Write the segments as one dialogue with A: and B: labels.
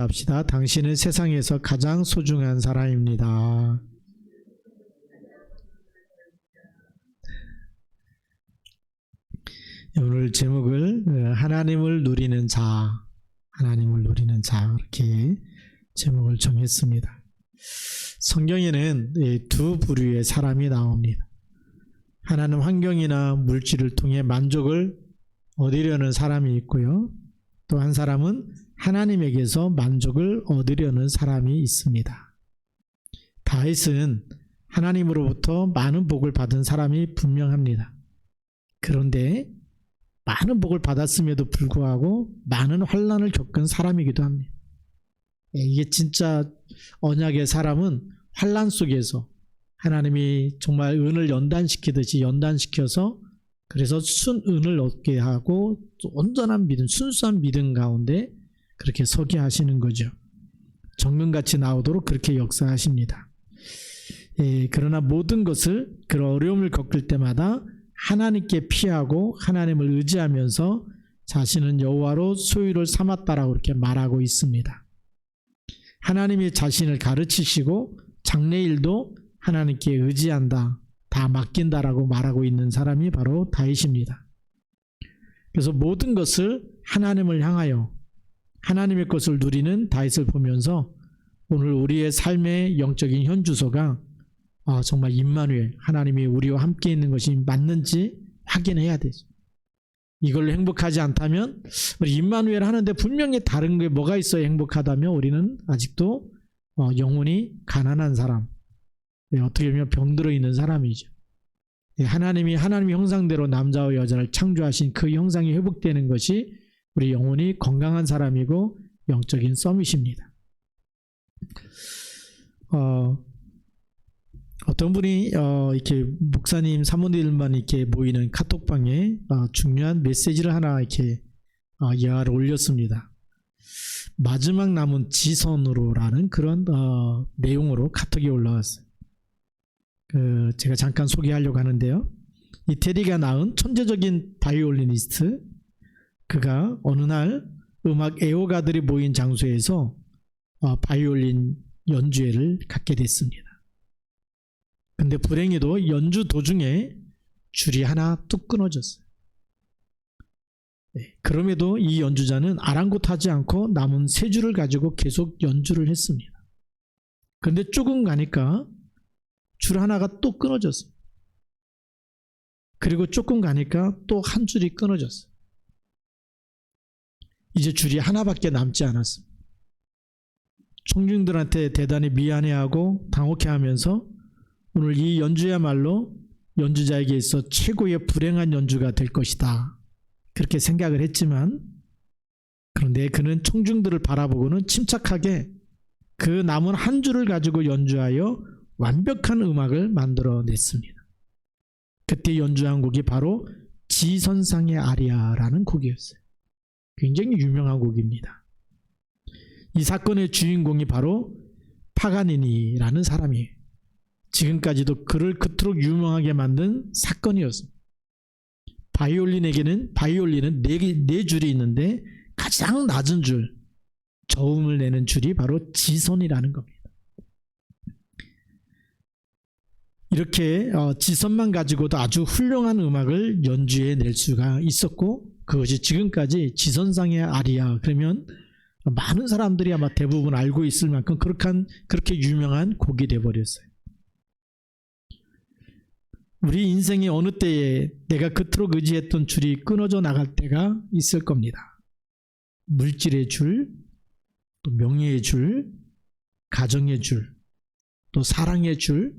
A: 합시다. 당신은 세상에서 가장 소중한 사람입니다. 오늘 제목을 하나님을 누리는 자, 하나님을 누리는 자 이렇게 제목을 정했습니다. 성경에는 두 부류의 사람이 나옵니다. 하나는 환경이나 물질을 통해 만족을 얻으려는 사람이 있고요. 또 한 사람은 하나님에게서 만족을 얻으려는 사람이 있습니다. 다윗은 하나님으로부터 많은 복을 받은 사람이 분명합니다. 그런데 많은 복을 받았음에도 불구하고 많은 환난을 겪은 사람이기도 합니다. 이게 진짜 언약의 사람은 환난 속에서 하나님이 정말 은을 연단시키듯이 연단시켜서 그래서 순은을 얻게 하고 온전한 믿음, 순수한 믿음 가운데 그렇게 서게 하시는 거죠. 정금같이 나오도록 그렇게 역사하십니다. 그러나 모든 것을 그런 어려움을 겪을 때마다 하나님께 피하고 하나님을 의지하면서 자신은 여호와로 소유를 삼았다라고 이렇게 말하고 있습니다. 하나님이 자신을 가르치시고 장래일도 하나님께 의지한다, 다 맡긴다라고 말하고 있는 사람이 바로 다윗입니다. 그래서 모든 것을 하나님을 향하여 하나님의 것을 누리는 다윗을 보면서 오늘 우리의 삶의 영적인 현주소가 정말 임마누엘, 하나님이 우리와 함께 있는 것이 맞는지 확인해야 되죠. 이걸로 행복하지 않다면 우리 임마누엘 하는데 분명히 다른 게 뭐가 있어야 행복하다면 우리는 아직도 영혼이 가난한 사람, 어떻게 보면 병들어 있는 사람이죠. 하나님이 하나님의 형상대로 남자와 여자를 창조하신 그 형상이 회복되는 것이 우리 영혼이 건강한 사람이고 영적인 서밋입니다. 어떤 분이 이렇게 목사님 사모님들만 이렇게 모이는 카톡방에 중요한 메시지를 하나 이렇게 예화를 올렸습니다. 마지막 남은 지선으로라는 그런 내용으로 카톡이 올라왔어요. 제가 잠깐 소개하려고 하는데요. 이 테리가 낳은 천재적인 바이올리니스트, 그가 어느 날 음악 애호가들이 모인 장소에서 바이올린 연주회를 갖게 됐습니다. 근데 불행히도 연주 도중에 줄이 하나 뚝 끊어졌어요. 그럼에도 이 연주자는 아랑곳하지 않고 남은 세 줄을 가지고 계속 연주를 했습니다. 그런데 조금 가니까 줄 하나가 또 끊어졌어요. 그리고 조금 가니까 또 한 줄이 끊어졌어요. 이제 줄이 하나밖에 남지 않았습니다. 청중들한테 대단히 미안해하고 당혹해하면서 오늘 이 연주야말로 연주자에게 있어 최고의 불행한 연주가 될 것이다, 그렇게 생각을 했지만, 그런데 그는 청중들을 바라보고는 침착하게 그 남은 한 줄을 가지고 연주하여 완벽한 음악을 만들어냈습니다. 그때 연주한 곡이 바로 지선상의 아리아라는 곡이었어요. 굉장히 유명한 곡입니다. 이 사건의 주인공이 바로 파가니니라는 사람이에요. 지금까지도 그를 그토록 유명하게 만든 사건이었습니다. 바이올린은 네 줄이 있는데 가장 낮은 줄, 저음을 내는 줄이 바로 지선이라는 겁니다. 이렇게 지선만 가지고도 아주 훌륭한 음악을 연주해낼 수가 있었고, 그것이 지금까지 지선상의 아리아, 그러면 많은 사람들이 아마 대부분 알고 있을 만큼 그렇게 유명한 곡이 되어버렸어요. 우리 인생의 어느 때에 내가 그토록 의지했던 줄이 끊어져 나갈 때가 있을 겁니다. 물질의 줄, 또 명예의 줄, 가정의 줄, 또 사랑의 줄,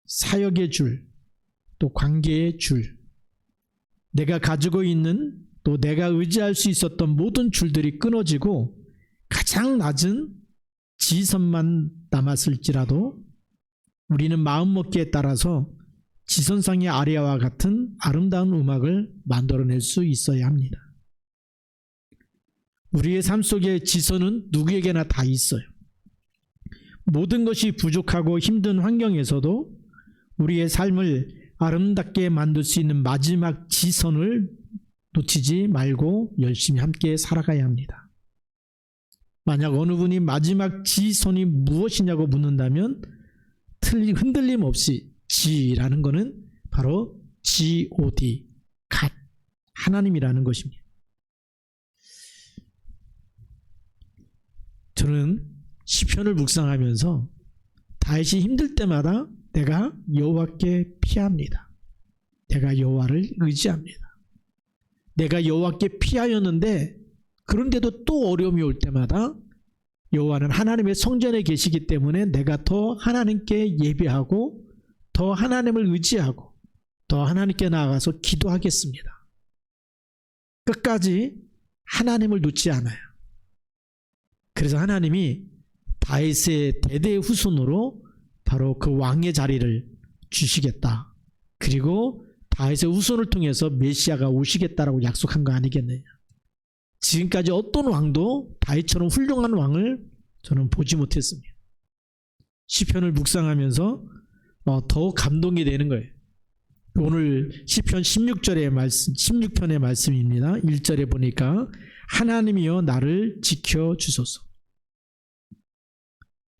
A: 사역의 줄, 또 관계의 줄, 내가 가지고 있는, 또 내가 의지할 수 있었던 모든 줄들이 끊어지고 가장 낮은 지선만 남았을지라도 우리는 마음먹기에 따라서 지선상의 아리아와 같은 아름다운 음악을 만들어낼 수 있어야 합니다. 우리의 삶 속에 지선은 누구에게나 다 있어요. 모든 것이 부족하고 힘든 환경에서도 우리의 삶을 아름답게 만들 수 있는 마지막 지선을 놓치지 말고 열심히 함께 살아가야 합니다. 만약 어느 분이 마지막 지손이 무엇이냐고 묻는다면 흔들림 없이 지라는 것은 바로 God, God, 하나님이라는 것입니다. 저는 시편을 묵상하면서 다윗이 힘들 때마다 내가 여호와께 피합니다. 내가 여호와를 의지합니다. 내가 여호와께 피하였는데 그런데도 또 어려움이 올 때마다 여호와는 하나님의 성전에 계시기 때문에 내가 더 하나님께 예배하고 더 하나님을 의지하고 더 하나님께 나아가서 기도하겠습니다. 끝까지 하나님을 놓지 않아요. 그래서 하나님이 다윗의 대대 후손으로 바로 그 왕의 자리를 주시겠다. 그리고 다윗의 후손을 통해서 메시아가 오시겠다라고 약속한 거 아니겠느냐. 지금까지 어떤 왕도 다윗처럼 훌륭한 왕을 저는 보지 못했습니다. 시편을 묵상하면서 더 감동이 되는 거예요. 오늘 시편 16절의 말씀, 16편의 말씀입니다. 1절에 보니까 하나님이여 나를 지켜주소서.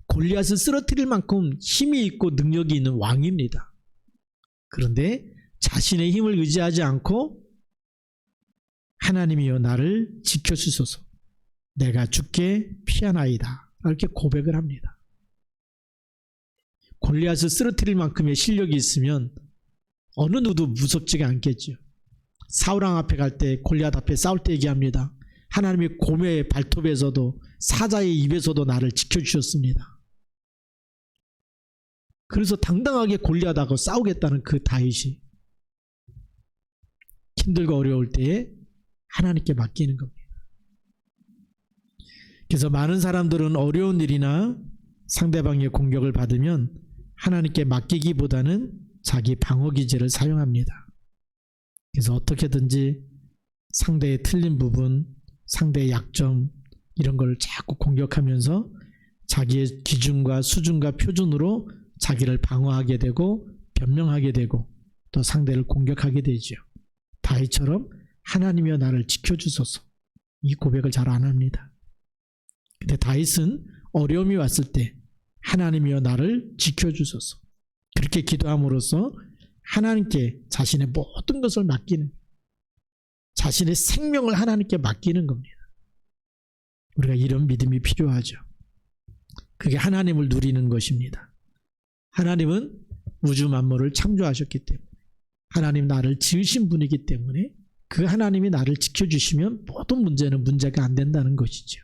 A: 골리앗을 쓰러뜨릴 만큼 힘이 있고 능력이 있는 왕입니다. 그런데 자신의 힘을 의지하지 않고 하나님이여 나를 지켜주소서. 내가 주께 피하나이다. 이렇게 고백을 합니다. 골리앗을 쓰러뜨릴 만큼의 실력이 있으면 어느 누구도 무섭지가 않겠죠. 사울왕 앞에 갈 때 골리앗 앞에 싸울 때 얘기합니다. 하나님이 곰의 발톱에서도 사자의 입에서도 나를 지켜주셨습니다. 그래서 당당하게 골리앗하고 싸우겠다는 그 다윗이 힘들고 어려울 때에 하나님께 맡기는 겁니다. 그래서 많은 사람들은 어려운 일이나 상대방의 공격을 받으면 하나님께 맡기기보다는 자기 방어기제를 사용합니다. 그래서 어떻게든지 상대의 틀린 부분, 상대의 약점 이런 걸 자꾸 공격하면서 자기의 기준과 수준과 표준으로 자기를 방어하게 되고 변명하게 되고 또 상대를 공격하게 되죠. 다윗처럼 하나님이여 나를 지켜주소서. 이 고백을 잘 안 합니다. 근데 다윗은 어려움이 왔을 때 하나님이여 나를 지켜주소서. 그렇게 기도함으로써 하나님께 자신의 모든 것을 맡기는, 자신의 생명을 하나님께 맡기는 겁니다. 우리가 이런 믿음이 필요하죠. 그게 하나님을 누리는 것입니다. 하나님은 우주 만물을 창조하셨기 때문에, 하나님 나를 지으신 분이기 때문에 그 하나님이 나를 지켜주시면 모든 문제는 문제가 안 된다는 것이죠.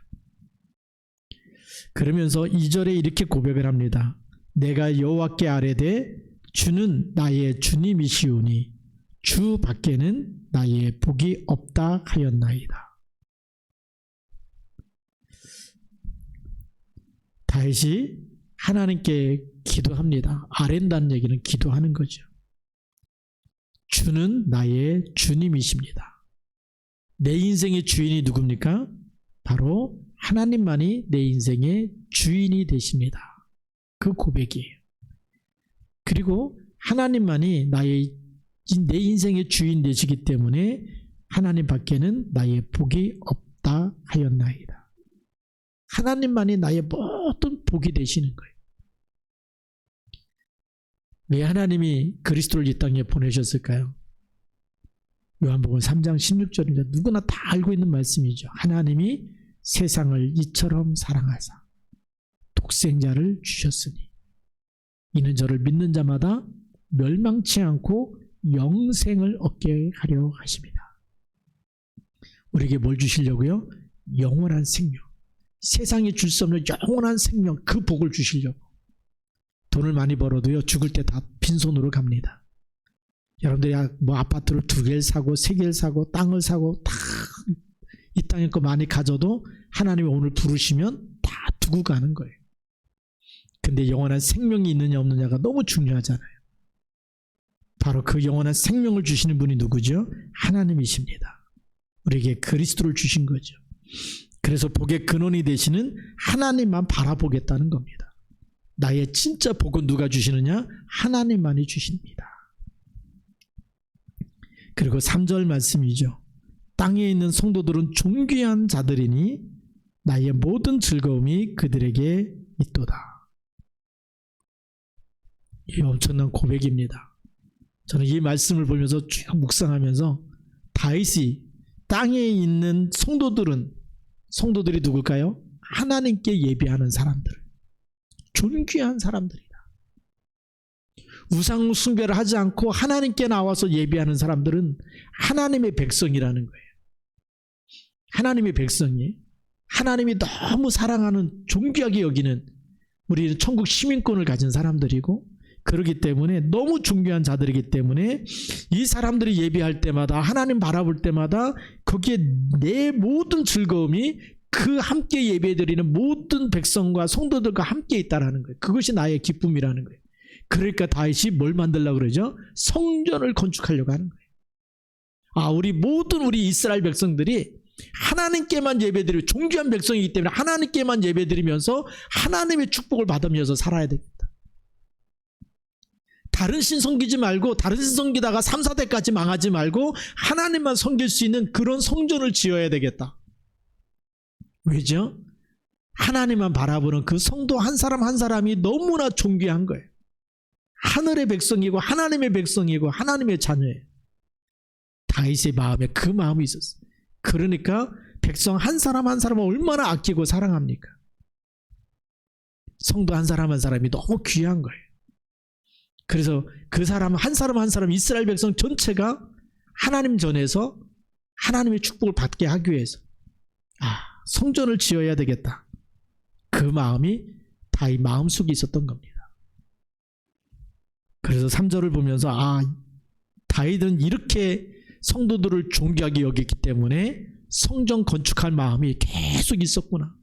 A: 그러면서 2절에 이렇게 고백을 합니다. 내가 여호와께 아뢰되 주는 나의 주님이시오니 주 밖에는 나의 복이 없다 하였나이다. 다윗이 하나님께 기도합니다. 아랜다는 얘기는 기도하는 거죠. 주는 나의 주님이십니다. 내 인생의 주인이 누굽니까? 바로 하나님만이 내 인생의 주인이 되십니다. 그 고백이에요. 그리고 하나님만이 내 인생의 주인 되시기 때문에 하나님 밖에는 나의 복이 없다 하였나이다. 하나님만이 나의 모든 복이 되시는 거예요. 왜 하나님이 그리스도를 이 땅에 보내셨을까요? 요한복음 3장 16절입니다. 누구나 다 알고 있는 말씀이죠. 하나님이 세상을 이처럼 사랑하사 독생자를 주셨으니 이는 저를 믿는 자마다 멸망치 않고 영생을 얻게 하려 하십니다. 우리에게 뭘 주시려고요? 영원한 생명. 세상에 줄 수 없는 영원한 생명, 그 복을 주시려고. 돈을 많이 벌어도요, 죽을 때 다 빈손으로 갑니다. 여러분들이 뭐 아파트를 2개를 사고 3개를 사고 땅을 사고 다 이 땅에 거 많이 가져도 하나님이 오늘 부르시면 다 두고 가는 거예요. 근데 영원한 생명이 있느냐 없느냐가 너무 중요하잖아요. 바로 그 영원한 생명을 주시는 분이 누구죠? 하나님이십니다. 우리에게 그리스도를 주신 거죠. 그래서 복의 근원이 되시는 하나님만 바라보겠다는 겁니다. 나의 진짜 복은 누가 주시느냐? 하나님만이 주십니다. 그리고 3절 말씀이죠. 땅에 있는 성도들은 존귀한 자들이니 나의 모든 즐거움이 그들에게 있도다. 이 엄청난 고백입니다. 저는 이 말씀을 보면서 쭉 묵상하면서 다윗이 땅에 있는 성도들이 누굴까요? 하나님께 예배하는 사람들, 존귀한 사람들이다. 우상 숭배를 하지 않고 하나님께 나와서 예배하는 사람들은 하나님의 백성이라는 거예요. 하나님의 백성이 하나님이 너무 사랑하는, 존귀하게 여기는 우리는 천국 시민권을 가진 사람들이고, 그렇기 때문에 너무 존귀한 자들이기 때문에 이 사람들이 예배할 때마다, 하나님 바라볼 때마다 거기에 내 모든 즐거움이 그 함께 예배드리는 모든 백성과 성도들과 함께 있다라는 거예요. 그것이 나의 기쁨이라는 거예요. 그러니까 다윗이 뭘 만들려고 그러죠? 성전을 건축하려고 하는 거예요. 우리 이스라엘 백성들이 하나님께만 예배드리고, 존귀한 백성이기 때문에 하나님께만 예배드리면서 하나님의 축복을 받으면서 살아야 되겠다. 다른 신 섬기지 말고, 다른 신 섬기다가 3, 4대까지 망하지 말고 하나님만 섬길 수 있는 그런 성전을 지어야 되겠다. 왜죠? 하나님만 바라보는 그 성도 한 사람 한 사람이 너무나 존귀한 거예요. 하늘의 백성이고 하나님의 백성이고 하나님의 자녀예요. 다윗의 마음에 그 마음이 있었어요. 그러니까 백성 한 사람 한 사람을 얼마나 아끼고 사랑합니까? 성도 한 사람 한 사람이 너무 귀한 거예요. 그래서 그 사람 한 사람 이스라엘 백성 전체가 하나님 전에서 하나님의 축복을 받게 하기 위해서 성전을 지어야 되겠다. 그 마음이 다윗 마음속에 있었던 겁니다. 그래서 3절을 보면서 다윗은 이렇게 성도들을 존귀하게 여겼기 때문에 성전 건축할 마음이 계속 있었구나.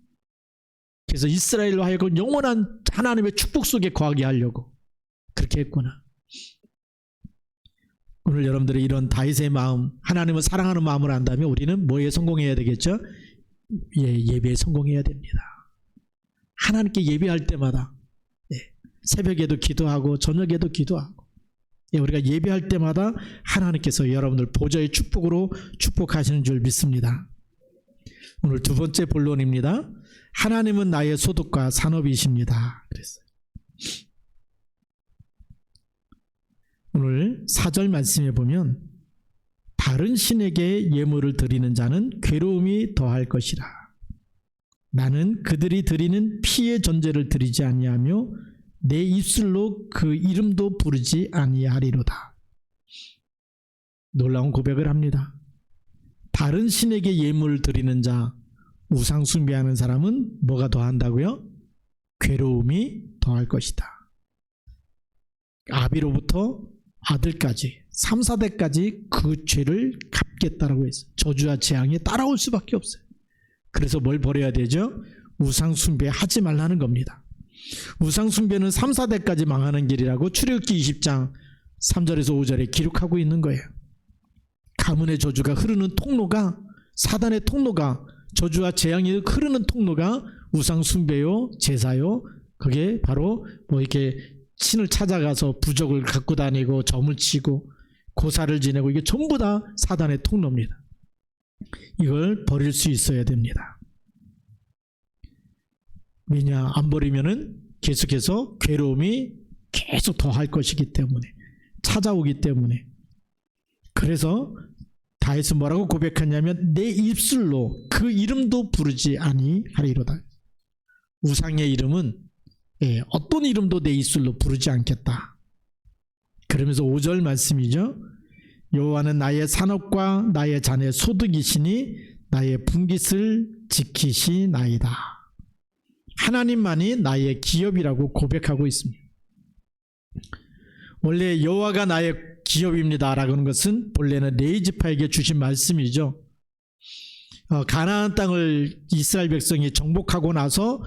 A: 그래서 이스라엘로 하여금 영원한 하나님의 축복 속에 거하게 하려고 그렇게 했구나. 오늘 여러분들이 이런 다윗의 마음, 하나님을 사랑하는 마음을 안다면 우리는 뭐에 성공해야 되겠죠? 예배에 성공해야 됩니다. 하나님께 예배할 때마다 새벽에도 기도하고 저녁에도 기도하고 우리가 예배할 때마다 하나님께서 여러분들 보좌의 축복으로 축복하시는 줄 믿습니다. 오늘 두 번째 본론입니다. 하나님은 나의 소득과 산업이십니다. 그랬어요. 오늘 4절 말씀에 보면 다른 신에게 예물을 드리는 자는 괴로움이 더할 것이라. 나는 그들이 드리는 피의 전제를 드리지 아니하며 내 입술로 그 이름도 부르지 아니하리로다. 놀라운 고백을 합니다. 다른 신에게 예물을 드리는 자, 우상 숭배하는 사람은 뭐가 더한다고요? 괴로움이 더할 것이다. 아비로부터 아들까지 3, 4대까지 그 죄를 갚겠다라고 했어요. 저주와 재앙이 따라올 수밖에 없어요. 그래서 뭘 버려야 되죠? 우상 숭배하지 말라는 겁니다. 우상 숭배는 3, 4대까지 망하는 길이라고 출애굽기 20장 3절에서 5절에 기록하고 있는 거예요. 가문의 저주가 흐르는 통로가, 사단의 통로가, 저주와 재앙이 흐르는 통로가 우상 숭배요, 제사요. 그게 바로 이렇게 신을 찾아가서 부적을 갖고 다니고 점을 치고 고사를 지내고, 이게 전부 다 사단의 통로입니다. 이걸 버릴 수 있어야 됩니다. 왜냐, 안 버리면은 계속해서 괴로움이 계속 더할 것이기 때문에, 찾아오기 때문에. 그래서 다윗은 뭐라고 고백하냐면 내 입술로 그 이름도 부르지 아니하리로다. 우상의 이름은 어떤 이름도 내 입술로 부르지 않겠다. 그러면서 5절 말씀이죠. 여호와는 나의 산업과 나의 잔의 소득이시니 나의 분깃을 지키시나이다. 하나님만이 나의 기업이라고 고백하고 있습니다. 원래 여호와가 나의 기업입니다 라고 하는 것은 본래는 레위 지파에게 주신 말씀이죠. 가나안 땅을 이스라엘 백성이 정복하고 나서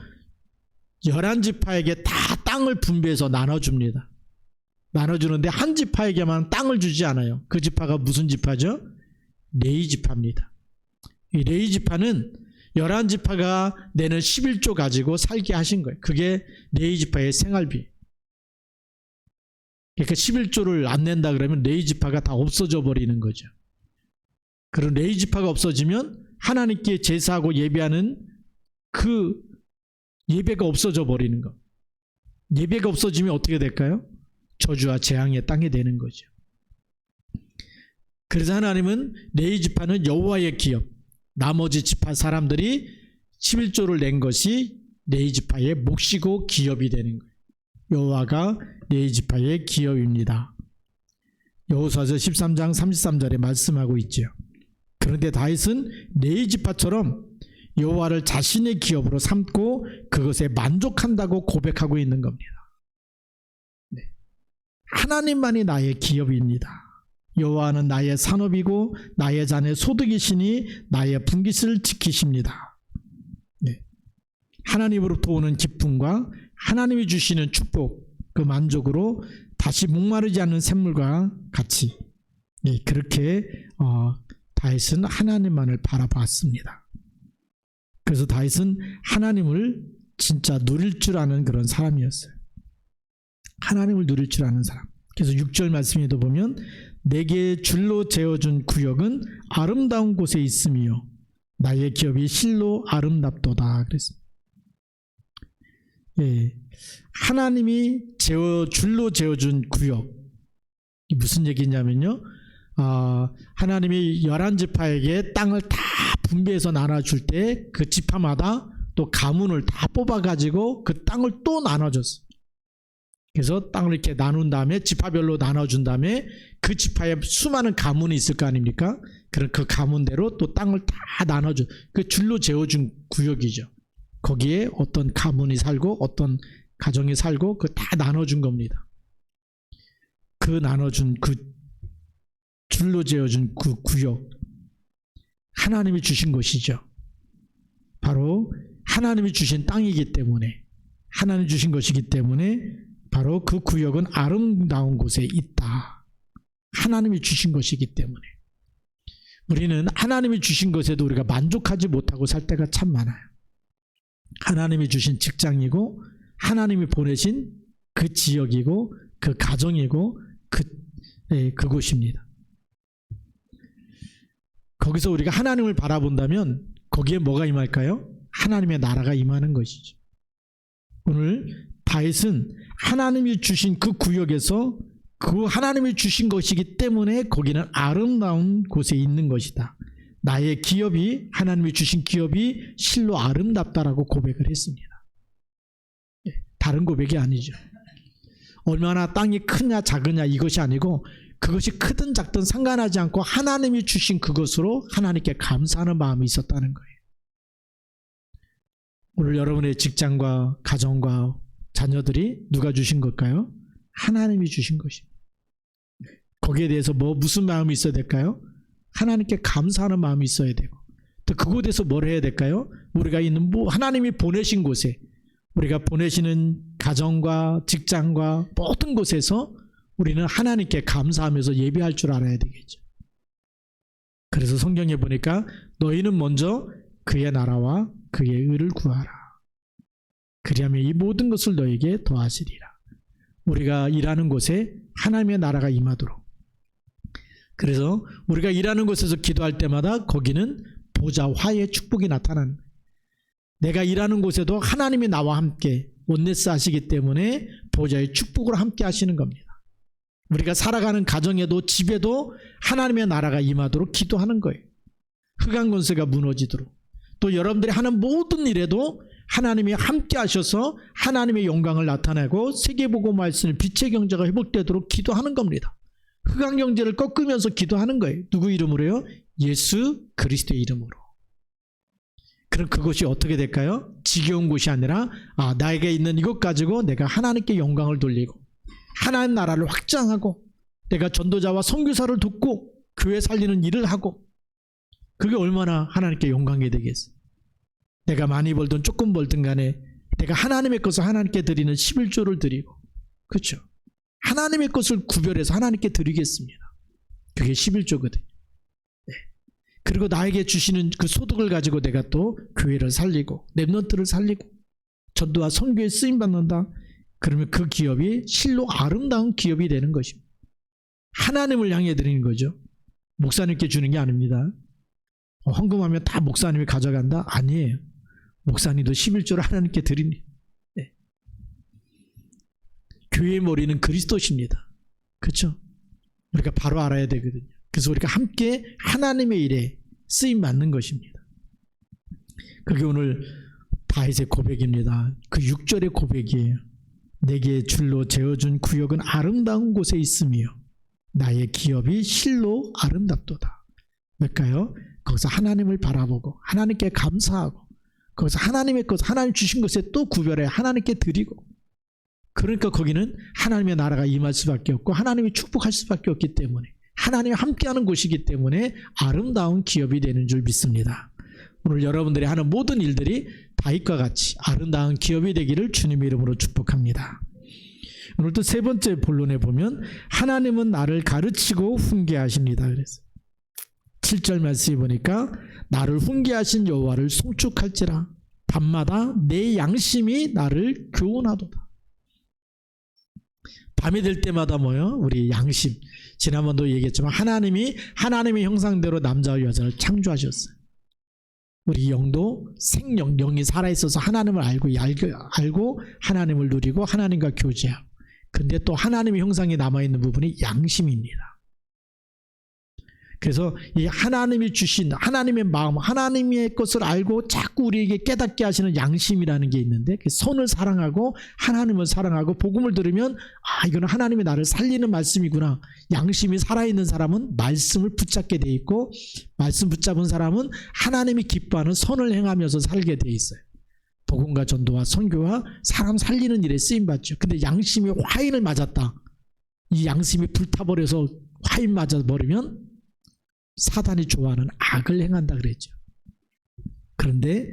A: 11지파에게 다 땅을 분배해서 나눠줍니다. 나눠주는데 한 지파에게만 땅을 주지 않아요. 그 지파가 무슨 지파죠? 레위 지파입니다. 이 레위 지파는 11지파가 내는 11조 가지고 살게 하신 거예요. 그게 레위 지파의 생활비. 그러니까 11조를 안 낸다 그러면 레위 지파가 다 없어져 버리는 거죠. 그런 레위 지파가 없어지면 하나님께 제사하고 예배하는 그 예배가 없어져 버리는 것. 예배가 없어지면 어떻게 될까요? 저주와 재앙의 땅이 되는 거죠. 그래서 하나님은 레위 지파는 여호와의 기업, 나머지 지파 사람들이 11조를 낸 것이 레위 지파의 몫이고 기업이 되는 거예요. 여호와가 레위 지파의 기업입니다. 여호수아서 13장 33절에 말씀하고 있죠. 그런데 다윗은 레위 지파처럼 여호와를 자신의 기업으로 삼고 그것에 만족한다고 고백하고 있는 겁니다. 네. 하나님만이 나의 기업입니다. 여호와는 나의 산업이고 나의 잔의 소득이시니 나의 분깃을 지키십니다. 네. 하나님으로부터 오는 기쁨과 하나님이 주시는 축복, 그 만족으로 다시 목마르지 않는 샘물과 같이, 네, 그렇게 다윗은 하나님만을 바라봤습니다. 그래서 다윗은 하나님을 진짜 누릴 줄 아는 그런 사람이었어요. 하나님을 누릴 줄 아는 사람. 그래서 6절 말씀에도 보면 내게 줄로 재어준 구역은 아름다운 곳에 있으며 나의 기업이 실로 아름답도다 그랬습니다. 예, 하나님이 줄로 재어준 구역, 이 무슨 얘기냐면요, 하나님이 11지파에게 땅을 다 분배해서 나눠줄 때 그 지파마다 또 가문을 다 뽑아가지고 그 땅을 또 나눠줬어요. 그래서 땅을 이렇게 나눈 다음에 지파별로 나눠준 다음에 그 지파에 수많은 가문이 있을 거 아닙니까? 그런 그 가문대로 또 땅을 다 나눠준, 그 줄로 재어준 구역이죠. 거기에 어떤 가문이 살고 어떤 가정이 살고 그 다 나눠준 겁니다. 그 나눠준 그 줄로 재어준 그 구역, 하나님이 주신 것이죠. 바로 하나님이 주신 땅이기 때문에, 하나님이 주신 것이기 때문에 바로 그 구역은 아름다운 곳에 있다. 하나님이 주신 것이기 때문에. 우리는 하나님이 주신 것에도 우리가 만족하지 못하고 살 때가 참 많아요. 하나님이 주신 직장이고 하나님이 보내신 그 지역이고 그 가정이고 그곳입니다. 거기서 우리가 하나님을 바라본다면 거기에 뭐가 임할까요? 하나님의 나라가 임하는 것이죠. 오늘 다윗은 하나님이 주신 그 구역에서 그 하나님이 주신 것이기 때문에 거기는 아름다운 곳에 있는 것이다. 나의 기업이, 하나님이 주신 기업이 실로 아름답다라고 고백을 했습니다. 다른 고백이 아니죠. 얼마나 땅이 크냐 작으냐 이것이 아니고 그것이 크든 작든 상관하지 않고 하나님이 주신 그것으로 하나님께 감사하는 마음이 있었다는 거예요. 오늘 여러분의 직장과 가정과 자녀들이 누가 주신 걸까요? 하나님이 주신 것입니다. 거기에 대해서 무슨 마음이 있어야 될까요? 하나님께 감사하는 마음이 있어야 되고, 또 그곳에서 뭘 해야 될까요? 우리가 있는 하나님이 보내신 곳에, 우리가 보내시는 가정과 직장과 모든 곳에서 우리는 하나님께 감사하면서 예배할 줄 알아야 되겠죠. 그래서 성경에 보니까 너희는 먼저 그의 나라와 그의 의를 구하라. 그리하면 이 모든 것을 너에게 더하시리라. 우리가 일하는 곳에 하나님의 나라가 임하도록. 그래서 우리가 일하는 곳에서 기도할 때마다 거기는 보좌 화의 축복이 나타나는 거예요. 내가 일하는 곳에도 하나님이 나와 함께 온네스 하시기 때문에 보좌의 축복으로 함께 하시는 겁니다. 우리가 살아가는 가정에도 집에도 하나님의 나라가 임하도록 기도하는 거예요. 흑암 권세가 무너지도록. 또 여러분들이 하는 모든 일에도 하나님이 함께 하셔서 하나님의 영광을 나타내고 세계보고 말씀을 빛의 경제가 회복되도록 기도하는 겁니다. 흑암 경제를 꺾으면서 기도하는 거예요. 누구 이름으로요? 예수 그리스도의 이름으로. 그럼 그것이 어떻게 될까요? 지겨운 곳이 아니라 나에게 있는 이것 가지고 내가 하나님께 영광을 돌리고 하나님 나라를 확장하고 내가 전도자와 선교사를 돕고 교회 살리는 일을 하고, 그게 얼마나 하나님께 영광이 되겠어요. 내가 많이 벌든 조금 벌든 간에 내가 하나님의 것을 하나님께 드리는 11조를 드리고, 그렇죠? 하나님의 것을 구별해서 하나님께 드리겠습니다. 그게 11조거든요. 네. 그리고 나에게 주시는 그 소득을 가지고 내가 또 교회를 살리고 렘넌트를 살리고 전도와 선교에 쓰임받는다. 그러면 그 기업이 실로 아름다운 기업이 되는 것입니다. 하나님을 향해 드리는 거죠. 목사님께 주는 게 아닙니다. 헌금하면 다 목사님이 가져간다? 아니에요. 목사님도 11조를 하나님께 드립니다. 네. 교회의 머리는 그리스도십니다. 그렇죠? 우리가 바로 알아야 되거든요. 그래서 우리가 함께 하나님의 일에 쓰임 받는 것입니다. 그게 오늘 다윗의 고백입니다. 그 6절의 고백이에요. 내게 줄로 재어준 구역은 아름다운 곳에 있으며 나의 기업이 실로 아름답도다. 왜일까요? 거기서 하나님을 바라보고 하나님께 감사하고 거기서 하나님의 것, 하나님 주신 것에 또 구별해 하나님께 드리고, 그러니까 거기는 하나님의 나라가 임할 수밖에 없고 하나님이 축복할 수밖에 없기 때문에, 하나님이 함께하는 곳이기 때문에 아름다운 기업이 되는 줄 믿습니다. 오늘 여러분들이 하는 모든 일들이 다윗과 같이 아름다운 기업이 되기를 주님의 이름으로 축복합니다. 오늘 또 세 번째 본론에 보면 하나님은 나를 가르치고 훈계하십니다. 그래서 7절 말씀에 보니까 나를 훈계하신 여호와를 송축할지라 밤마다 내 양심이 나를 교훈하도다. 밤이 될 때마다 뭐요? 우리 양심, 지난번도 얘기했지만 하나님이 하나님의 형상대로 남자와 여자를 창조하셨어요. 우리 영도 생명, 영이 살아있어서 하나님을 알고 하나님을 누리고 하나님과 교제하고, 근데 또 하나님의 형상이 남아있는 부분이 양심입니다. 그래서 이 하나님이 주신 하나님의 마음, 하나님의 것을 알고 자꾸 우리에게 깨닫게 하시는 양심이라는 게 있는데, 선을 사랑하고 하나님을 사랑하고 복음을 들으면 이거는 하나님이 나를 살리는 말씀이구나. 양심이 살아있는 사람은 말씀을 붙잡게 돼 있고, 말씀 붙잡은 사람은 하나님이 기뻐하는 선을 행하면서 살게 돼 있어요. 복음과 전도와 선교와 사람 살리는 일에 쓰임받죠. 근데 양심이 화인을 맞았다. 이 양심이 불타버려서 화인 맞아버리면 사단이 좋아하는 악을 행한다 그랬죠. 그런데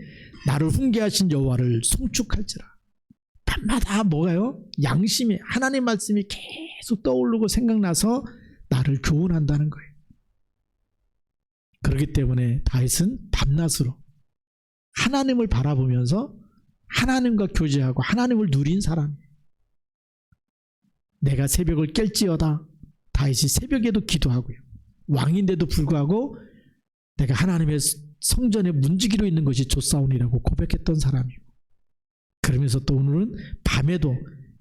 A: 나를 훈계하신 여호와를 송축할지라. 밤마다 뭐가요? 양심이, 하나님 말씀이 계속 떠오르고 생각나서 나를 교훈한다는 거예요. 그렇기 때문에 다윗은 밤낮으로 하나님을 바라보면서 하나님과 교제하고 하나님을 누린 사람이에요. 내가 새벽을 깰지어다. 다윗이 새벽에도 기도하고요. 왕인데도 불구하고 내가 하나님의 성전에 문지기로 있는 것이 좋사오니라고 고백했던 사람이고, 그러면서 또 오늘은 밤에도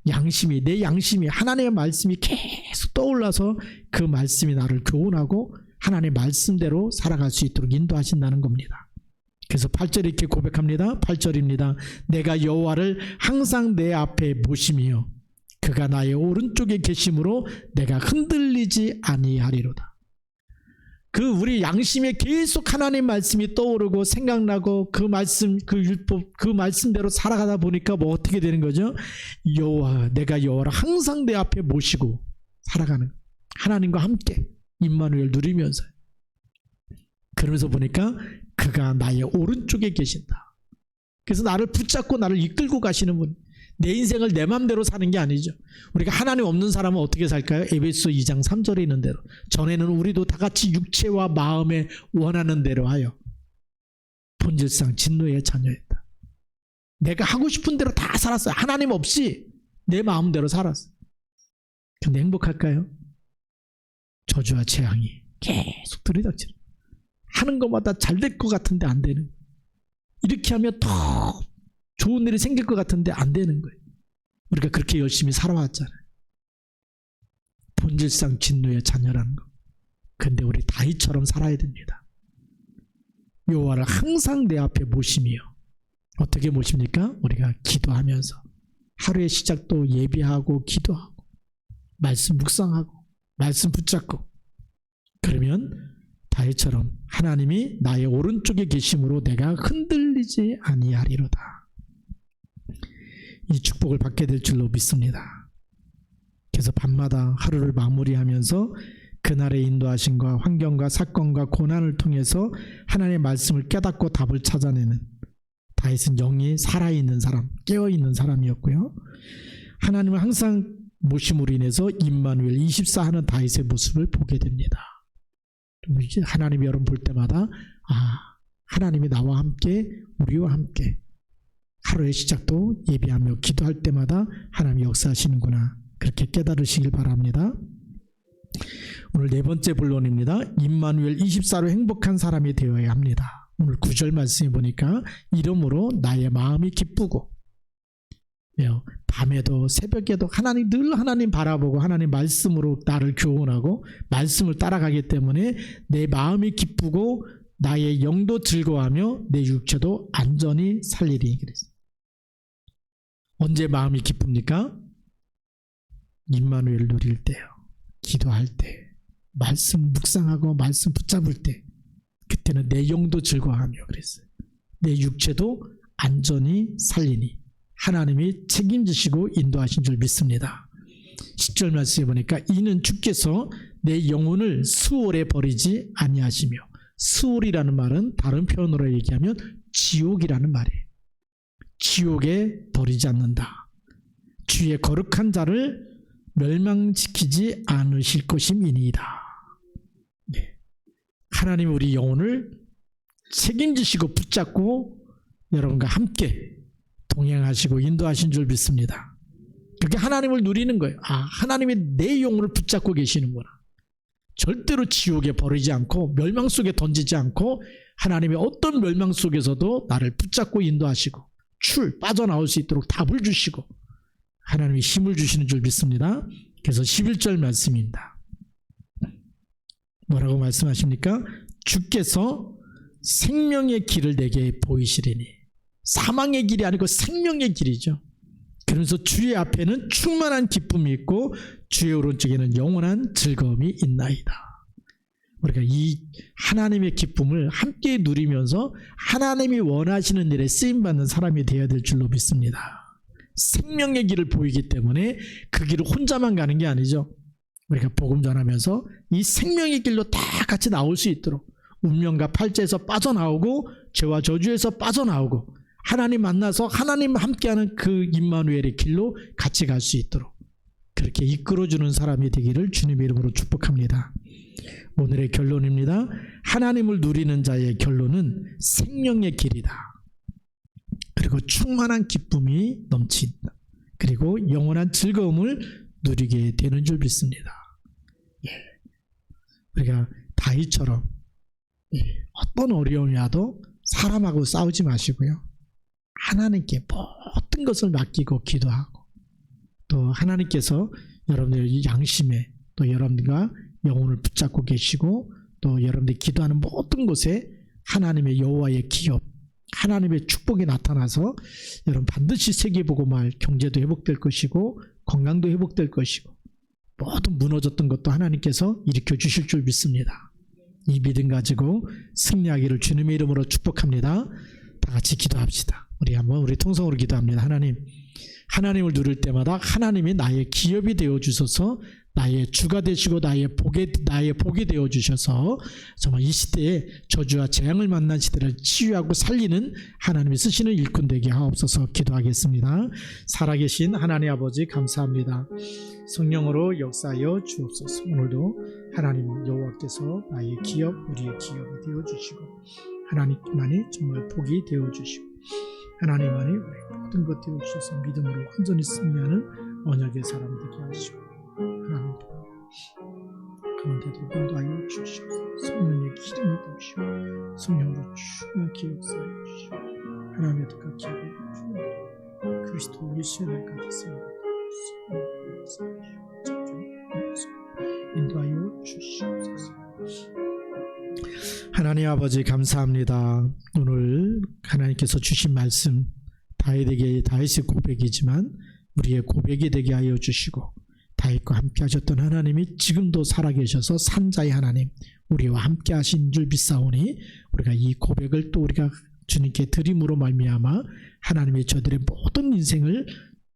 A: 양심이, 내 양심이 하나님의 말씀이 계속 떠올라서 그 말씀이 나를 교훈하고 하나님의 말씀대로 살아갈 수 있도록 인도하신다는 겁니다. 그래서 8절에 이렇게 고백합니다. 8절입니다. 내가 여호와를 항상 내 앞에 모시며 그가 나의 오른쪽에 계심으로 내가 흔들리지 아니하리로다. 그 우리 양심에 계속 하나님 말씀이 떠오르고 생각나고 그 말씀, 그 율법, 그 말씀대로 살아가다 보니까 뭐 어떻게 되는 거죠? 내가 여호와를 항상 내 앞에 모시고 살아가는, 하나님과 함께 임마누엘 누리면서, 그러면서 보니까 그가 나의 오른쪽에 계신다. 그래서 나를 붙잡고 나를 이끌고 가시는 분. 내 인생을 내 맘대로 사는 게 아니죠. 우리가 하나님 없는 사람은 어떻게 살까요? 에베소 2장 3절에 있는 대로 전에는 우리도 다 같이 육체와 마음에 원하는 대로 하여 본질상 진노의 자녀였다. 내가 하고 싶은 대로 다 살았어요. 하나님 없이 내 마음대로 살았어요. 근데 행복할까요? 저주와 재앙이 계속 들이닥치는, 하는 것마다 잘 될 것 같은데 안 되는, 이렇게 하면 더 좋은 일이 생길 것 같은데 안 되는 거예요. 우리가 그렇게 열심히 살아왔잖아요. 본질상 진노의 자녀라는 거. 근데 우리 다윗처럼 살아야 됩니다. 여호와를 항상 내 앞에 모시며, 어떻게 모십니까? 우리가 기도하면서 하루의 시작도 예비하고 기도하고 말씀 묵상하고 말씀 붙잡고, 그러면 다윗처럼 하나님이 나의 오른쪽에 계심으로 내가 흔들리지 아니하리로다. 이 축복을 받게 될 줄로 믿습니다. 그래서 밤마다 하루를 마무리하면서 그날의 인도하심과 환경과 사건과 고난을 통해서 하나님의 말씀을 깨닫고 답을 찾아내는 다윗은 영이 살아있는 사람, 깨어있는 사람이었고요. 하나님을 항상 모심으로 인해서 임마누엘 24하는 다윗의 모습을 보게 됩니다. 하나님이 여러분 볼 때마다 하나님이 나와 함께, 우리와 함께 하루의 시작도 예비하며 기도할 때마다 하나님이 역사하시는구나, 그렇게 깨달으시길 바랍니다. 오늘 네 번째 본론입니다. 임마누엘 24로 행복한 사람이 되어야 합니다. 오늘 9절 말씀해 보니까 이러므로 나의 마음이 기쁘고 밤에도 새벽에도 늘 하나님 바라보고 하나님 말씀으로 나를 교훈하고 말씀을 따라가기 때문에 내 마음이 기쁘고 나의 영도 즐거워하며 내 육체도 안전히 살리리. 그랬어요. 언제 마음이 기쁩니까? 임마누엘 누릴 때요. 기도할 때, 말씀 묵상하고 말씀 붙잡을 때, 그때는 내 영도 즐거워하며 그랬어요. 내 육체도 안전히 살리니 하나님이 책임지시고 인도하신 줄 믿습니다. 10절 말씀해 보니까 이는 주께서 내 영혼을 수월에 버리지 아니하시며, 수월이라는 말은 다른 표현으로 얘기하면 지옥이라는 말이에요. 지옥에 버리지 않는다. 주의 거룩한 자를 멸망시키지 않으실 것임이니이다. 네. 하나님 우리 영혼을 책임지시고 붙잡고 여러분과 함께 동행하시고 인도하신 줄 믿습니다. 그렇게 하나님을 누리는 거예요. 하나님이 내 영혼을 붙잡고 계시는구나. 절대로 지옥에 버리지 않고 멸망 속에 던지지 않고 하나님의 어떤 멸망 속에서도 나를 붙잡고 인도하시고 빠져나올 수 있도록 답을 주시고 하나님이 힘을 주시는 줄 믿습니다. 그래서 11절 말씀입니다. 뭐라고 말씀하십니까? 주께서 생명의 길을 내게 보이시리니. 사망의 길이 아니고 생명의 길이죠. 그러면서 주의 앞에는 충만한 기쁨이 있고 주의 오른쪽에는 영원한 즐거움이 있나이다. 우리가 이 하나님의 기쁨을 함께 누리면서 하나님이 원하시는 일에 쓰임받는 사람이 되어야 될 줄로 믿습니다. 생명의 길을 보이기 때문에 그 길을 혼자만 가는 게 아니죠. 우리가 복음 전하면서 이 생명의 길로 다 같이 나올 수 있도록 운명과 팔자에서 빠져나오고 죄와 저주에서 빠져나오고 하나님 만나서 하나님 함께하는 그 임마누엘의 길로 같이 갈 수 있도록 그렇게 이끌어주는 사람이 되기를 주님의 이름으로 축복합니다. 오늘의 결론입니다. 하나님을 누리는 자의 결론은 생명의 길이다. 그리고 충만한 기쁨이 넘친다. 그리고 영원한 즐거움을 누리게 되는 줄 믿습니다. 우리가 다윗처럼 어떤 어려움이 와도 사람하고 싸우지 마시고요. 하나님께 모든 것을 맡기고 기도하고 또 하나님께서 여러분들의 양심에 또 여러분들과 영혼을 붙잡고 계시고 또 여러분들이 기도하는 모든 곳에 하나님의 여호와의 기업, 하나님의 축복이 나타나서 여러분 반드시 세계보고 말 경제도 회복될 것이고 건강도 회복될 것이고 모든 무너졌던 것도 하나님께서 일으켜 주실 줄 믿습니다. 이 믿음 가지고 승리하기를 주님의 이름으로 축복합니다. 다 같이 기도합시다. 우리 통성으로 기도합니다. 하나님을 누릴 때마다 하나님이 나의 기업이 되어 주셔서 나의 주가 되시고 나의 복이 되어 주셔서 정말 이 시대에 저주와 재앙을 만난 시대를 치유하고 살리는 하나님이 쓰시는 일꾼 되게 하옵소서. 기도하겠습니다. 살아계신 하나님 아버지 감사합니다. 성령으로 역사하여 주옵소서. 오늘도 하나님 여호와께서 나의 기업, 우리의 기업이 되어 주시고 하나님만이 정말 복이 되어 주시고 하나님만이 우리 모든 것 되어 주셔서 믿음으로 완전히 승리하는 언약의 사람 되게 하시고 하나님 가운데도 인도하여 주시옵소서. 성령의 기름을 부으시고 성령으로 충만히 역사하여 주시고 하나님의 뜻과 기업을 주시고 그리스도 예수의 날까지 승리하여 인도하여 주시옵소서. 하나님 아버지 감사합니다. 오늘 하나님께서 주신 말씀 다윗의 고백이지만 우리의 고백이 되게 하여 주시고 다윗과 함께 하셨던 하나님이 지금도 살아계셔서 산자의 하나님 우리와 함께 하신 줄 믿사오니 우리가 이 고백을 또 우리가 주님께 드림으로 말미암아 하나님의 저들의 모든 인생을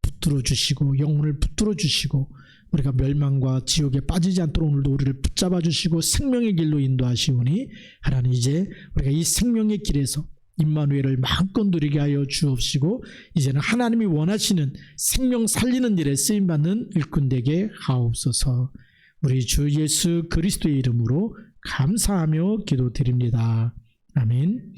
A: 붙들어 주시고 영혼을 붙들어 주시고 우리가 멸망과 지옥에 빠지지 않도록 오늘도 우리를 붙잡아 주시고 생명의 길로 인도하시오니 하나님 이제 우리가 이 생명의 길에서 임마누엘을 마음껏 누리게 하여 주옵시고 이제는 하나님이 원하시는 생명 살리는 일에 쓰임받는 일꾼 되게 하옵소서. 우리 주 예수 그리스도의 이름으로 감사하며 기도드립니다. 아멘.